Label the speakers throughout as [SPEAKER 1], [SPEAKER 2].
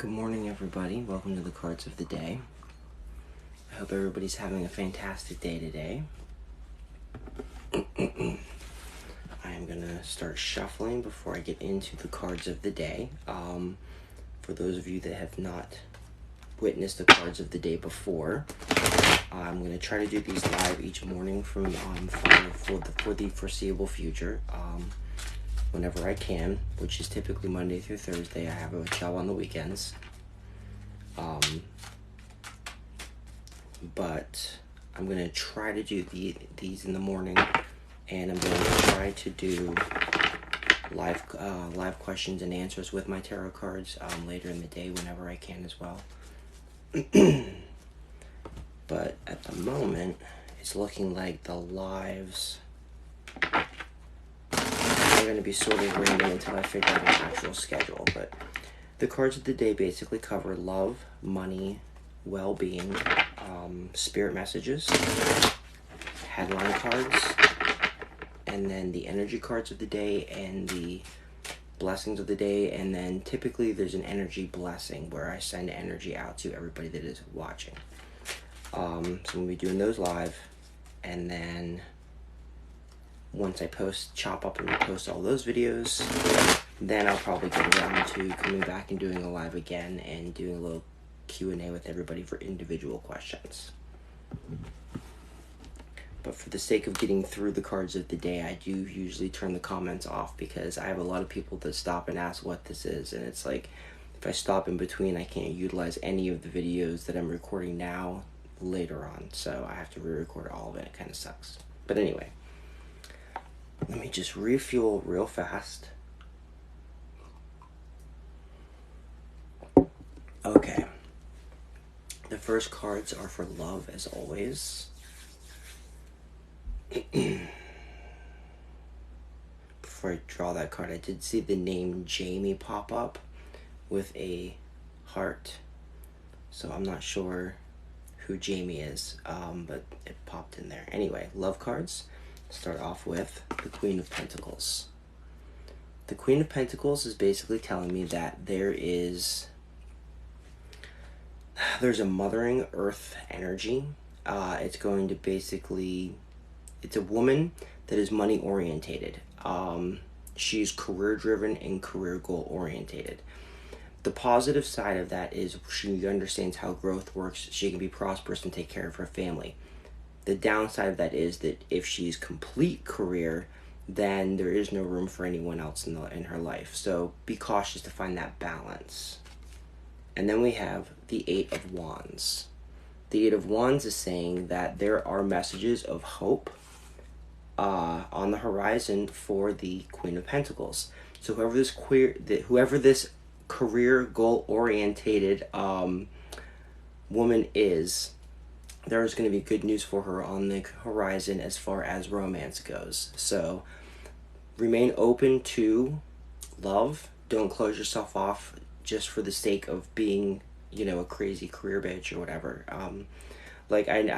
[SPEAKER 1] Good morning, everybody. Welcome to the cards of the day. I hope everybody's having a fantastic day today. I am going to start shuffling before I get into the cards of the day. For those of you that have not witnessed the cards of the day before, I'm going to try to do these live each morning for the foreseeable future. Whenever I can, which is typically Monday through Thursday. I have a job on the weekends. But I'm going to try to do these in the morning, and I'm going to try to do live questions and answers with my tarot cards later in the day whenever I can as well. But at the moment, it's looking like the lives are going to be sort of random until I figure out an actual schedule. But the cards of the day basically cover love, money, well-being, spirit messages, headline cards, and then the energy cards of the day and the blessings of the day. And then typically there's an energy blessing where I send energy out to everybody that is watching. So I'm going to be doing those live, and then once I chop up and post all those videos, then I'll probably get around to coming back and doing a live again and doing a little Q&A with everybody for individual questions. But for the sake of getting through the cards of the day, I do usually turn the comments off because I have a lot of people that stop and ask what this is, and it's like if I stop in between, I can't utilize any of the videos that I'm recording now later on, so I have to re-record all of it. It kind of sucks. But anyway, let me just refuel real fast. Okay. The first cards are for love, as always. Before I draw that card, I did see the name Jamie pop up with a heart. So I'm not sure who Jamie is, but it popped in there. Anyway, love cards. Start off with the Queen of Pentacles. The Queen of Pentacles is basically telling me that there's a mothering earth energy. It's going to basically, it's a woman that is money orientated. She's career driven and career goal orientated. The positive side of that is she understands how growth works. She can be prosperous and take care of her family. The downside of that is that if she's complete career, then there is no room for anyone else in her life. So be cautious to find that balance. And then we have the Eight of Wands. The Eight of Wands is saying that there are messages of hope on the horizon for the Queen of Pentacles. So whoever this career goal orientated woman is, there's going to be good news for her on the horizon as far as romance goes. So remain open to love. Don't close yourself off just for the sake of being, a crazy career bitch or whatever. I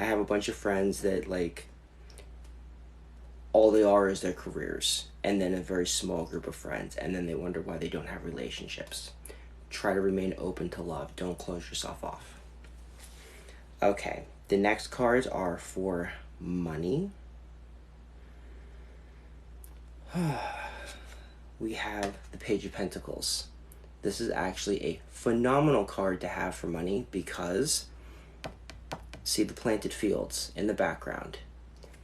[SPEAKER 1] have a bunch of friends that, all they are is their careers, and then a very small group of friends, and then they wonder why they don't have relationships. Try to remain open to love. Don't close yourself off. Okay, the next cards are for money. We have the Page of Pentacles. This is actually a phenomenal card to have for money because, see the planted fields in the background.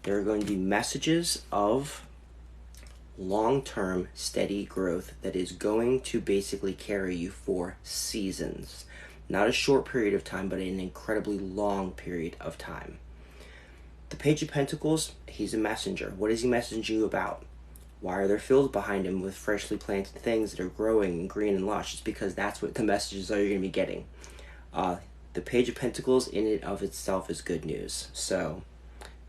[SPEAKER 1] There are going to be messages of long-term steady growth that is going to basically carry you for seasons. Not a short period of time, but an incredibly long period of time. The Page of Pentacles, he's a messenger. What is he messaging you about? Why are there fields behind him with freshly planted things that are growing and green and lush? It's because that's what the messages are you're going to be getting. The Page of Pentacles in and of itself is good news. So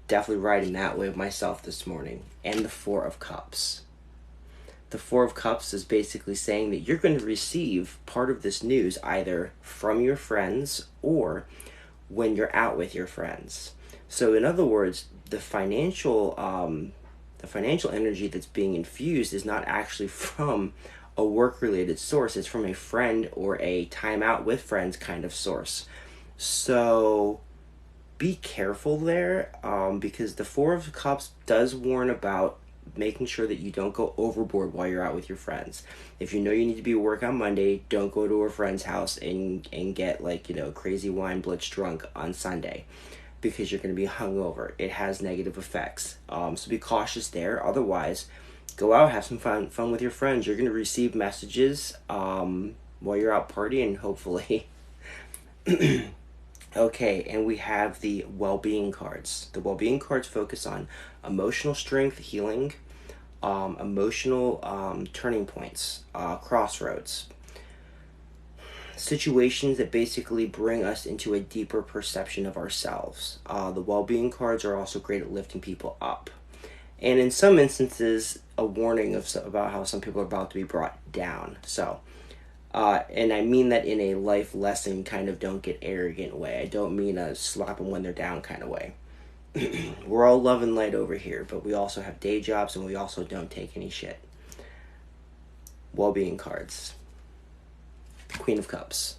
[SPEAKER 1] definitely riding that way myself this morning. And the Four of Cups. The Four of Cups is basically saying that you're going to receive part of this news either from your friends or when you're out with your friends. So in other words, the financial energy that's being infused is not actually from a work-related source. It's from a friend or a time out with friends kind of source. So be careful there, because the Four of Cups does warn about making sure that you don't go overboard while you're out with your friends. If you know you need to be at work on Monday, don't go to a friend's house and get, like, you know, crazy wine blitz drunk on Sunday, because you're going to be hungover. It has negative effects. So be cautious there. Otherwise, go out, have some fun with your friends. You're going to receive messages while you're out partying, hopefully. Okay, and we have the well-being cards. The well-being cards focus on emotional strength, healing, emotional turning points, crossroads, situations that basically bring us into a deeper perception of ourselves. The well-being cards are also great at lifting people up, and in some instances, a warning about how some people are about to be brought down. So, and I mean that in a life lesson kind of don't get arrogant way. I don't mean a slap them when they're down kind of way. We're all love and light over here, but we also have day jobs and we also don't take any shit. Well-being cards. Queen of Cups.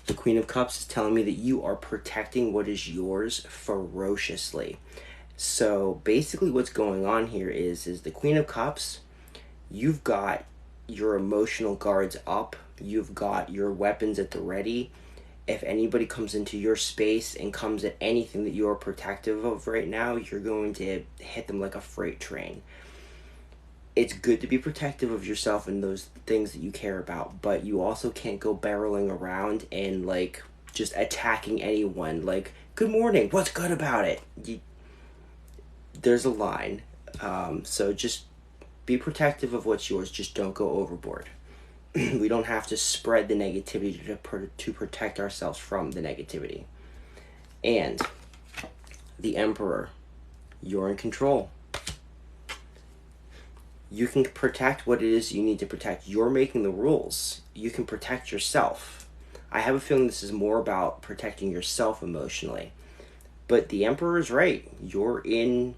[SPEAKER 1] The Queen of Cups is telling me that you are protecting what is yours ferociously. So basically what's going on here is the Queen of Cups, you've got your emotional guards up, you've got your weapons at the ready. If anybody comes into your space and comes at anything that you're protective of right now, you're going to hit them like a freight train. It's good to be protective of yourself and those things that you care about, but you also can't go barreling around and, like, just attacking anyone. Like, good morning, what's good about it? There's a line. So just be protective of what's yours. Just don't go overboard. We don't have to spread the negativity to protect ourselves from the negativity. And the Emperor, you're in control. You can protect what it is you need to protect. You're making the rules. You can protect yourself. I have a feeling this is more about protecting yourself emotionally. But the Emperor is right. You're in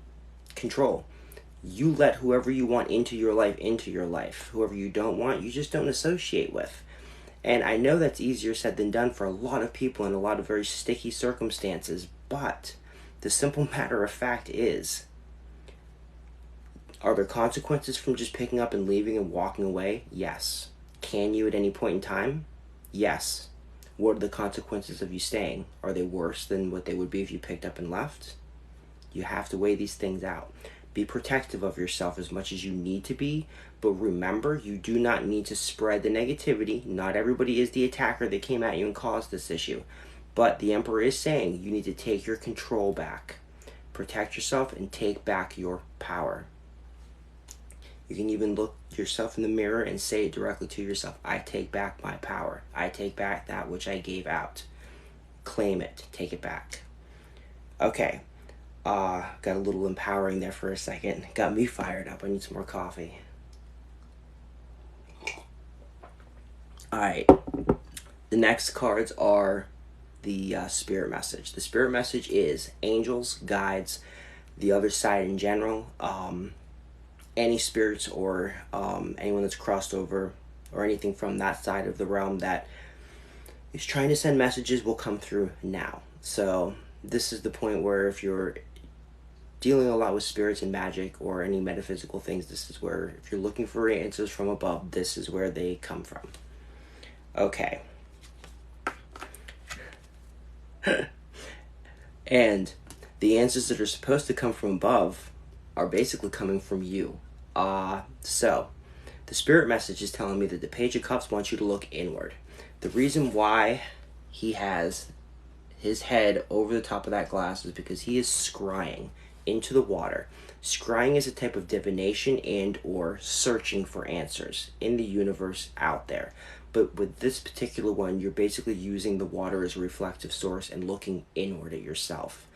[SPEAKER 1] control. You let whoever you want into your life. Whoever you don't want, you just don't associate with. And I know that's easier said than done for a lot of people in a lot of very sticky circumstances, but the simple matter of fact is, are there consequences from just picking up and leaving and walking away? Yes. Can you at any point in time? Yes. What are the consequences of you staying? Are they worse than what they would be if you picked up and left? You have to weigh these things out. Be protective of yourself as much as you need to be, but remember, you do not need to spread the negativity. Not everybody is the attacker that came at you and caused this issue. But the Emperor is saying you need to take your control back. Protect yourself and take back your power. You can even look yourself in the mirror and say it directly to yourself. I take back my power. I take back that which I gave out. Claim it. Take it back. Okay. Got a little empowering there for a second. Got me fired up. I need some more coffee. Alright. The next cards are the spirit message. The spirit message is angels, guides, the other side in general, any spirits or anyone that's crossed over or anything from that side of the realm that is trying to send messages will come through now. So this is the point where if you're dealing a lot with spirits and magic or any metaphysical things, this is where, if you're looking for answers from above, this is where they come from. Okay. And the answers that are supposed to come from above are basically coming from you. So the spirit message is telling me that the Page of Cups wants you to look inward. The reason why he has his head over the top of that glass is because he is scrying into the water. Scrying is a type of divination and or searching for answers in the universe out there. But with this particular one, you're basically using the water as a reflective source and looking inward at yourself.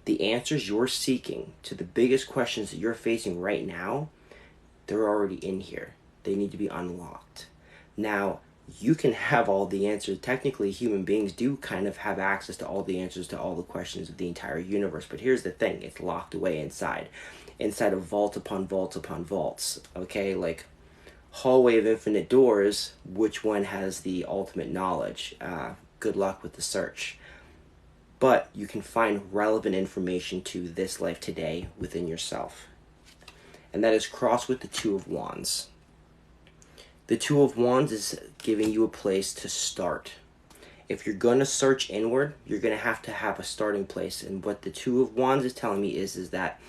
[SPEAKER 1] The answers you're seeking to the biggest questions that you're facing right now, they're already in here. They need to be unlocked. Now, you can have all the answers. Technically, human beings do kind of have access to all the answers to all the questions of the entire universe. But here's the thing. It's locked away inside of vault upon vault upon vaults. Okay? Like hallway of infinite doors, which one has the ultimate knowledge? Good luck with the search. But you can find relevant information to this life today within yourself. And that is crossed with the Two of Wands. The Two of Wands is giving you a place to start. If you're going to search inward, you're going to have a starting place. And what the Two of Wands is telling me is that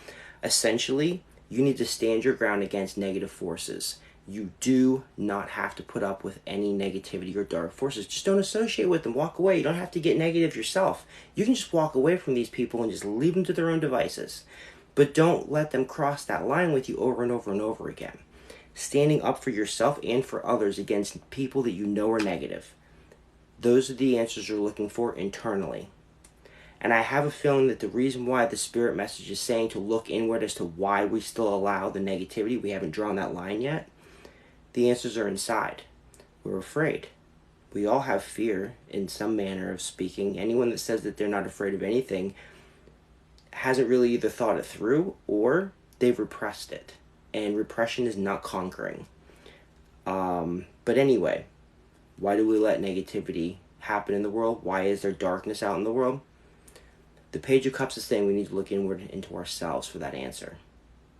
[SPEAKER 1] essentially you need to stand your ground against negative forces. You do not have to put up with any negativity or dark forces. Just don't associate with them. Walk away. You don't have to get negative yourself. You can just walk away from these people and just leave them to their own devices. But don't let them cross that line with you over and over and over again. Standing up for yourself and for others against people that you know are negative. Those are the answers you're looking for internally. And I have a feeling that the reason why the spirit message is saying to look inward as to why we still allow the negativity, we haven't drawn that line yet, the answers are inside. We're afraid. We all have fear in some manner of speaking. Anyone that says that they're not afraid of anything hasn't really either thought it through or they've repressed it. And repression is not conquering. But anyway, why do we let negativity happen in the world? Why is there darkness out in the world? The Page of Cups is saying we need to look inward into ourselves for that answer.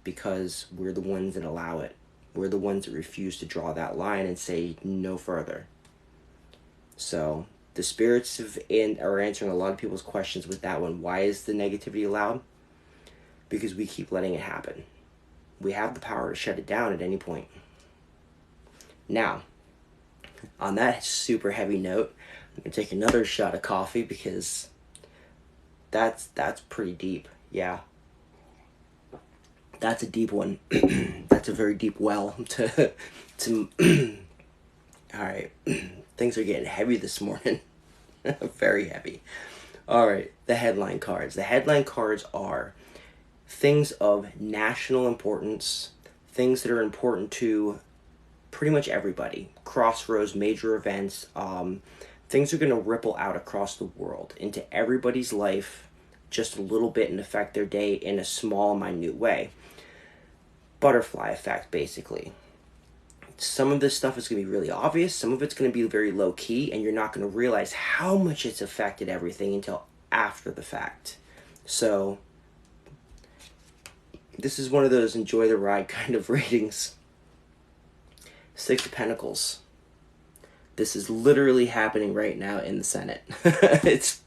[SPEAKER 1] Because we're the ones that allow it. We're the ones that refuse to draw that line and say no further. So the spirits are answering a lot of people's questions with that one. Why is the negativity allowed? Because we keep letting it happen. We have the power to shut it down at any point. Now, on that super heavy note, I'm going to take another shot of coffee because that's pretty deep. Yeah. That's a deep one. That's a very deep well to all right. Things are getting heavy this morning. Very heavy. All right, the headline cards. The headline cards are things of national importance, things that are important to pretty much everybody. Crossroads, major events, things are going to ripple out across the world into everybody's life just a little bit and affect their day in a small, minute way. Butterfly effect, basically. Some of this stuff is going to be really obvious. Some of it's going to be very low-key, and you're not going to realize how much it's affected everything until after the fact. So, this is one of those enjoy the ride kind of readings. Six of Pentacles. This is literally happening right now in the Senate. It's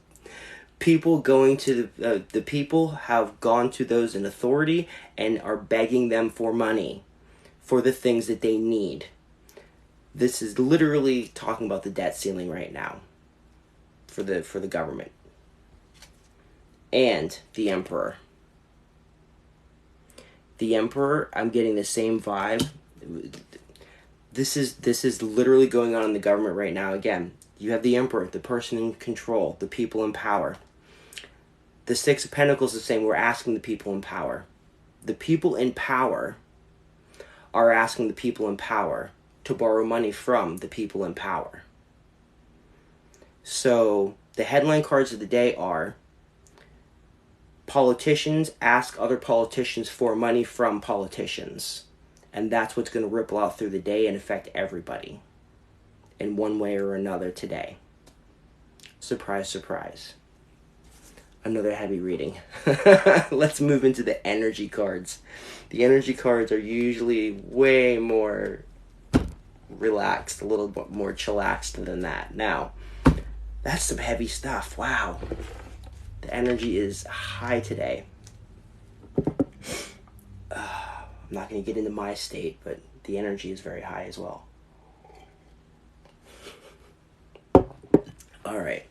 [SPEAKER 1] people going to the people have gone to those in authority and are begging them for money for the things that they need. This is literally talking about the debt ceiling right now for the government. And the Emperor. The Emperor, I'm getting the same vibe. This is literally going on in the government right now. Again, you have the Emperor, the person in control, the people in power. The Six of Pentacles is saying we're asking the people in power. The people in power are asking the people in power to borrow money from the people in power. So the headline cards of the day are politicians ask other politicians for money from politicians. And that's what's going to ripple out through the day and affect everybody in one way or another today. Surprise, surprise. Another heavy reading. Let's move into the energy cards. The energy cards are usually way more relaxed, a little bit more chillaxed than that. Now, that's some heavy stuff. Wow. The energy is high today. I'm not going to get into my state, but the energy is very high as well. All right.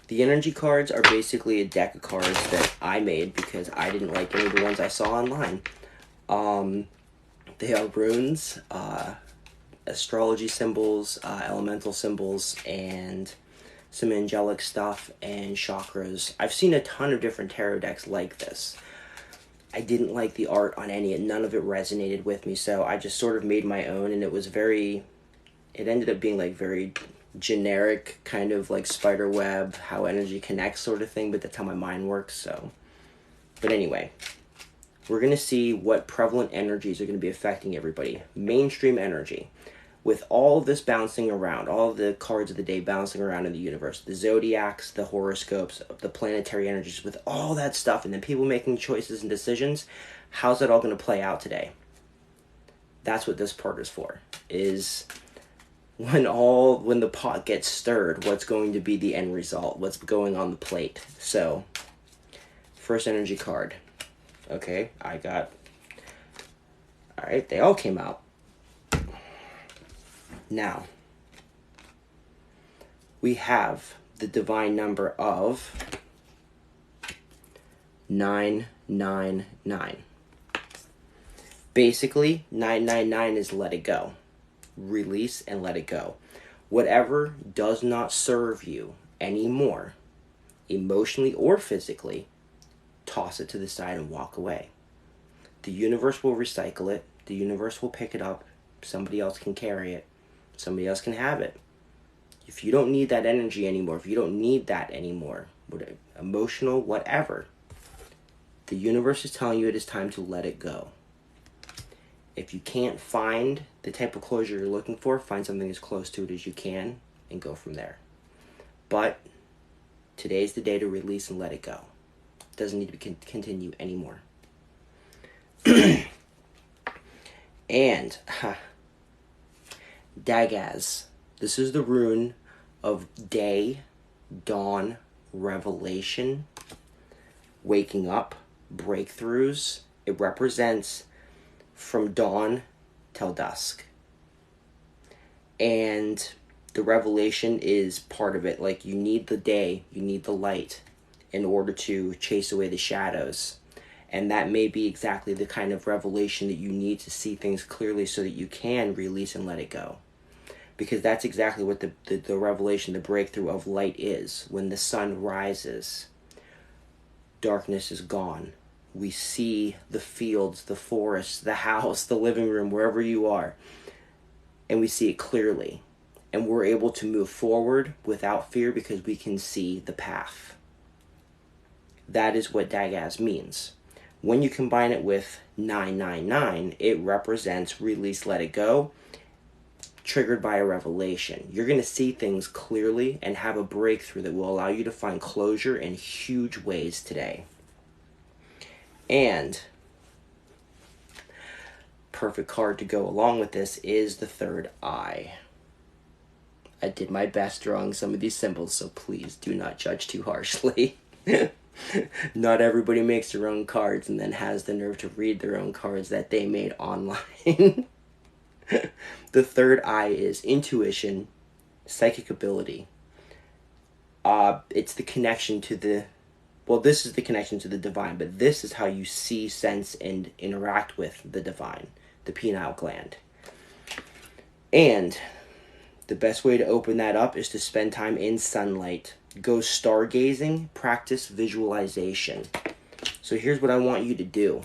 [SPEAKER 1] The energy cards are basically a deck of cards that I made because I didn't like any of the ones I saw online. They are runes, astrology symbols, elemental symbols, and some angelic stuff and chakras. I've seen a ton of different tarot decks like this. I didn't like the art on any, and none of it resonated with me, so I just sort of made my own, and it ended up being like very generic, kind of like spider web, how energy connects sort of thing, but that's how my mind works, so. But anyway, we're going to see what prevalent energies are going to be affecting everybody. Mainstream energy. With all of this bouncing around, all of the cards of the day bouncing around in the universe, the zodiacs, the horoscopes, the planetary energies, with all that stuff, and then people making choices and decisions, how's that all going to play out today? That's what this part is for, is when the pot gets stirred, what's going to be the end result, what's going on the plate. So, first energy card. Okay, alright, they all came out. Now, we have the divine number of 999. Basically, 999 is let it go. Release and let it go. Whatever does not serve you anymore, emotionally or physically, toss it to the side and walk away. The universe will recycle it. The universe will pick it up. Somebody else can carry it. Somebody else can have it. If you don't need that energy anymore, if you don't need that anymore, emotional, whatever, the universe is telling you it is time to let it go. If you can't find the type of closure you're looking for, find something as close to it as you can and go from there. But today's the day to release and let it go. It doesn't need to continue anymore. And Dagaz. This is the rune of day, dawn, revelation, waking up, breakthroughs. It represents from dawn till dusk. And the revelation is part of it. Like, you need the day, you need the light in order to chase away the shadows. And that may be exactly the kind of revelation that you need to see things clearly so that you can release and let it go. Because that's exactly what the revelation, the breakthrough of light is. When the sun rises, darkness is gone. We see the fields, the forest, the house, the living room, wherever you are. And we see it clearly. And we're able to move forward without fear because we can see the path. That is what Dagaz means. When you combine it with 999, it represents release, let it go, triggered by a revelation. You're going to see things clearly and have a breakthrough that will allow you to find closure in huge ways today. And perfect card to go along with this is the third eye. I did my best drawing some of these symbols, so please do not judge too harshly. Not everybody makes their own cards and then has the nerve to read their own cards that they made online. The third eye is intuition, psychic ability. It's the connection to this is the connection to the divine, but this is how you see, sense, and interact with the divine, the pineal gland. And the best way to open that up is to spend time in sunlight. Go stargazing, practice visualization. So here's what I want you to do.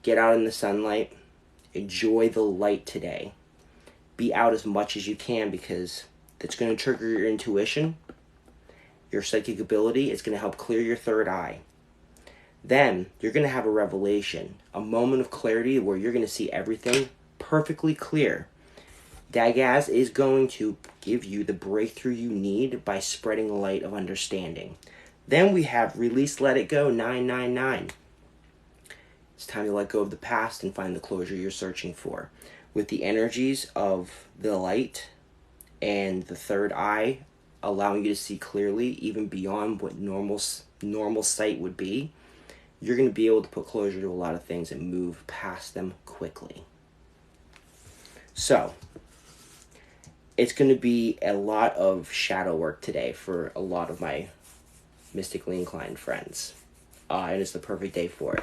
[SPEAKER 1] Get out in the sunlight. Enjoy the light today. Be out as much as you can because it's going to trigger your intuition, your psychic ability. It's going to help clear your third eye. Then you're going to have a revelation, a moment of clarity where you're going to see everything perfectly clear. Dagaz is going to give you the breakthrough you need by spreading the light of understanding. Then we have release, let it go, 999. It's time to let go of the past and find the closure you're searching for. With the energies of the light and the third eye allowing you to see clearly, even beyond what normal sight would be, you're going to be able to put closure to a lot of things and move past them quickly. So, it's going to be a lot of shadow work today for a lot of my mystically inclined friends. And it's the perfect day for it.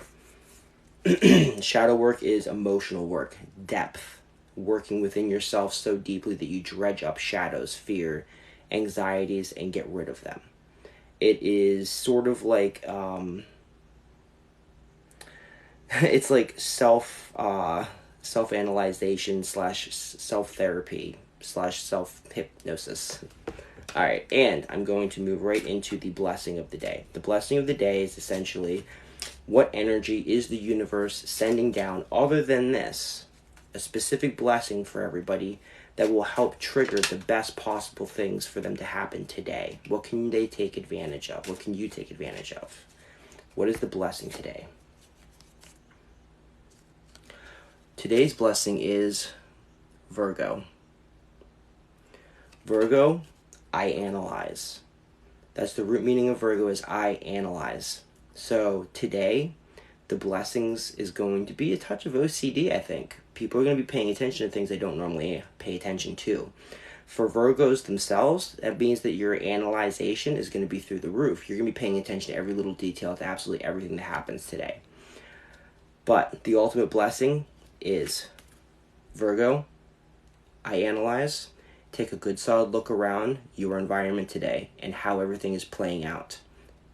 [SPEAKER 1] Shadow work is emotional work, depth, working within yourself so deeply that you dredge up shadows, fear, anxieties, and get rid of them. It is sort of like, it's like self-analyzation / self-therapy / self-hypnosis. Alright, and I'm going to move right into the blessing of the day. The blessing of the day is essentially What energy is the universe sending down other than this? A specific blessing for everybody that will help trigger the best possible things for them to happen today. What can they take advantage of? What can you take advantage of? What is the blessing today? Today's blessing is Virgo. Virgo, I analyze. That's the root meaning of Virgo, is I analyze. So today, the blessings is going to be a touch of OCD, I think. People are going to be paying attention to things they don't normally pay attention to. For Virgos themselves, that means that your analyzation is going to be through the roof. You're going to be paying attention to every little detail, to absolutely everything that happens today. But the ultimate blessing is Virgo, I analyze. Take a good solid look around your environment today and how everything is playing out.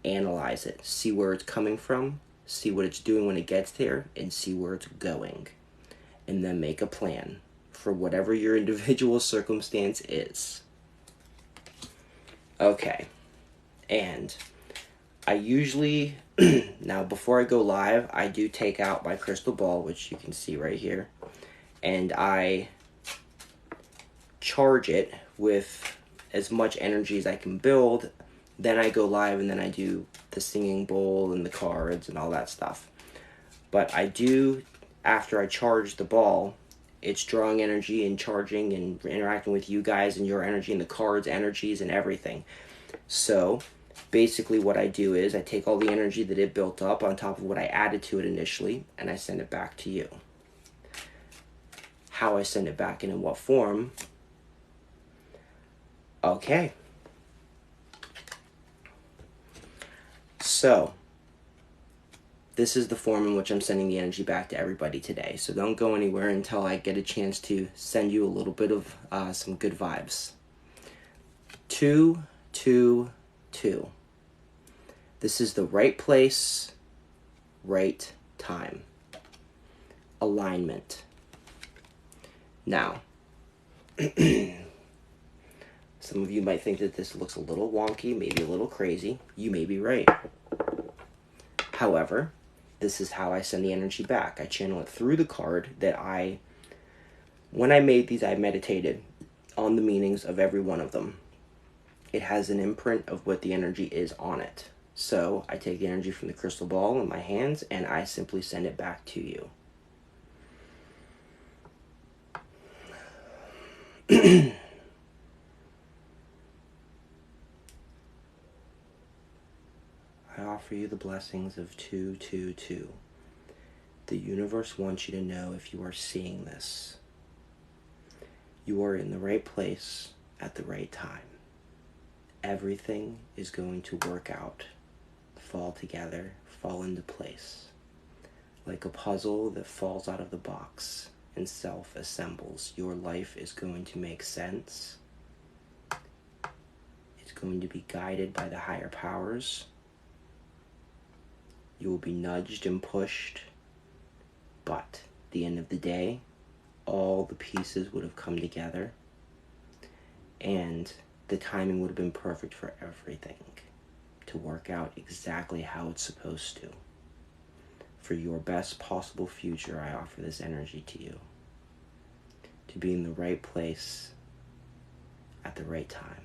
[SPEAKER 1] Analyze it. See where it's coming from. See what it's doing when it gets there. And see where it's going. And then make a plan for whatever your individual circumstance is. Okay. And I usually, now before I go live, I do take out my crystal ball, which you can see right here. And I charge it with as much energy as I can build. Then I go live and then I do the singing bowl and the cards and all that stuff. But I do, after I charge the ball, it's drawing energy and charging and interacting with you guys and your energy and the cards' energies and everything. So basically what I do is I take all the energy that it built up on top of what I added to it initially and I send it back to you. How I send it back and in what form? Okay. So, this is the form in which I'm sending the energy back to everybody today. So don't go anywhere until I get a chance to send you a little bit of some good vibes. 2, 2, 2. This is the right place, right time. Alignment. Now, some of you might think that this looks a little wonky, maybe a little crazy. You may be right. However, this is how I send the energy back. I channel it through the card that when I made these, I meditated on the meanings of every one of them. It has an imprint of what the energy is on it. So I take the energy from the crystal ball in my hands and I simply send it back to you. I offer you the blessings of 2, 2, 2. The universe wants you to know if you are seeing this. You are in the right place at the right time. Everything is going to work out, fall together, fall into place. Like a puzzle that falls out of the box and self-assembles. Your life is going to make sense. It's going to be guided by the higher powers. You will be nudged and pushed, but at the end of the day, all the pieces would have come together, and the timing would have been perfect for everything to work out exactly how it's supposed to. For your best possible future, I offer this energy to you. To be in the right place at the right time.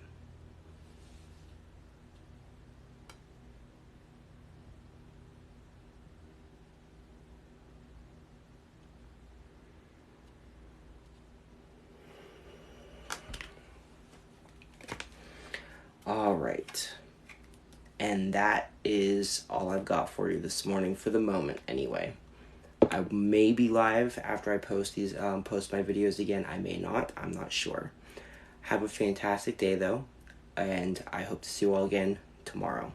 [SPEAKER 1] All right. And that is all I've got for you this morning, for the moment anyway. I may be live after I post my videos again. I may not. I'm not sure. Have a fantastic day though, and I hope to see you all again tomorrow.